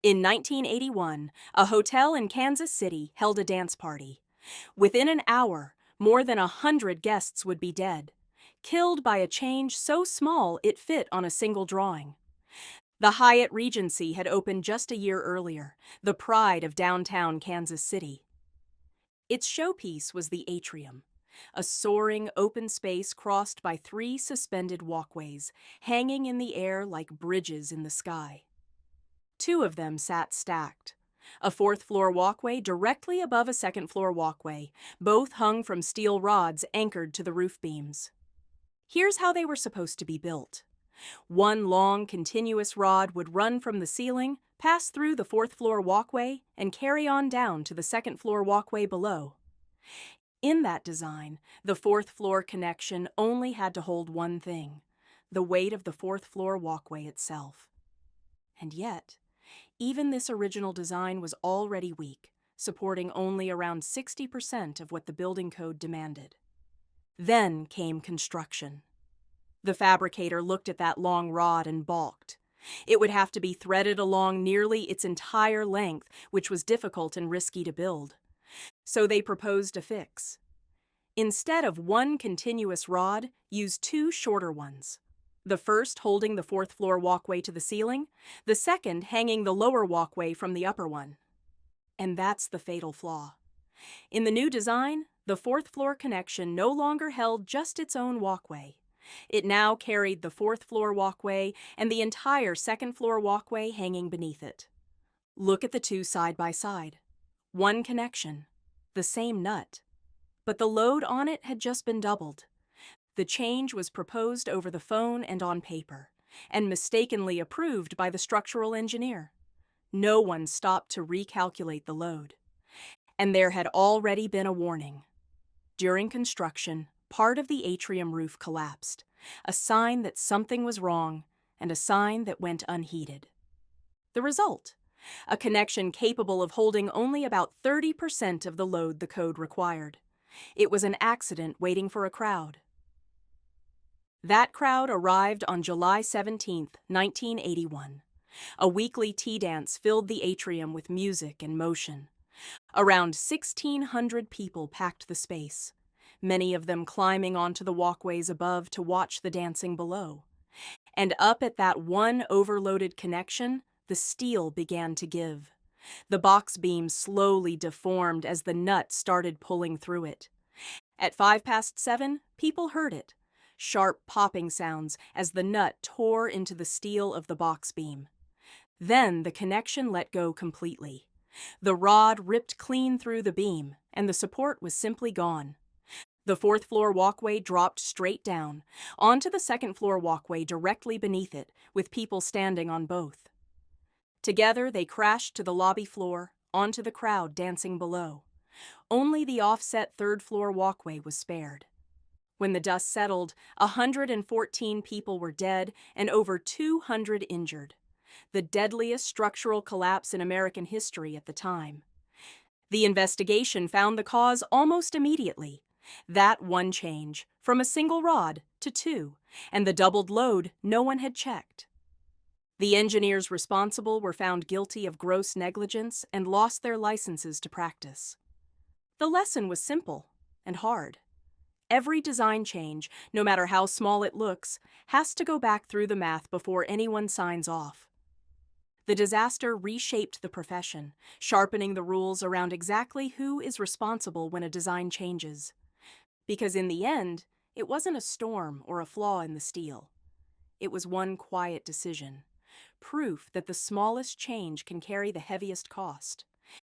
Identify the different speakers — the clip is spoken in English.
Speaker 1: In 1981, a hotel in Kansas City held a dance party. Within an hour, more than 100 guests would be dead, killed by a change so small it fit on a single drawing. The Hyatt Regency had opened just a year earlier, the pride of downtown Kansas City. Its showpiece was the atrium, a soaring open space crossed by 3 suspended walkways, hanging in the air like bridges in the sky. 2 of them sat stacked. A 4th-floor walkway directly above a 2nd-floor walkway, both hung from steel rods anchored to the roof beams. Here's how they were supposed to be built. One long, continuous rod would run from the ceiling, pass through the 4th-floor walkway, and carry on down to the 2nd-floor walkway below. In that design, the 4th-floor connection only had to hold one thing: the weight of the 4th-floor walkway itself. And yet, even this original design was already weak, supporting only around 60% of what the building code demanded. Then came construction. The fabricator looked at that long rod and balked. It would have to be threaded along nearly its entire length, which was difficult and risky to build. So they proposed a fix. Instead of one continuous rod, use 2 shorter ones. The first holding the 4th-floor walkway to the ceiling, the second hanging the lower walkway from the upper one. And that's the fatal flaw. In the new design, the 4th-floor connection no longer held just its own walkway. It now carried the 4th-floor walkway and the entire 2nd-floor walkway hanging beneath it. Look at the 2 side by side. One connection, the same nut. But the load on it had just been doubled. The change was proposed over the phone and on paper, and mistakenly approved by the structural engineer. No one stopped to recalculate the load. And there had already been a warning. During construction, part of the atrium roof collapsed, a sign that something was wrong, and a sign that went unheeded. The result: a connection capable of holding only about 30% of the load the code required. It was an accident waiting for a crowd. That crowd arrived on July 17, 1981. A weekly tea dance filled the atrium with music and motion. Around 1,600 people packed the space, many of them climbing onto the walkways above to watch the dancing below. And up at that one overloaded connection, the steel began to give. The box beam slowly deformed as the nut started pulling through it. At 7:05, people heard it. Sharp popping sounds as the nut tore into the steel of the box beam. Then the connection let go completely. The rod ripped clean through the beam, and the support was simply gone. The 4th-floor walkway dropped straight down, onto the 2nd-floor walkway directly beneath it, with people standing on both. Together they crashed to the lobby floor, onto the crowd dancing below. Only the offset 3rd-floor walkway was spared. When the dust settled, 114 people were dead and over 200 injured, the deadliest structural collapse in American history at the time. The investigation found the cause almost immediately. That one change, from a single rod to 2, and the doubled load no one had checked. The engineers responsible were found guilty of gross negligence and lost their licenses to practice. The lesson was simple and hard. Every design change, no matter how small it looks, has to go back through the math before anyone signs off. The disaster reshaped the profession, sharpening the rules around exactly who is responsible when a design changes. Because in the end, it wasn't a storm or a flaw in the steel. It was one quiet decision, proof that the smallest change can carry the heaviest cost.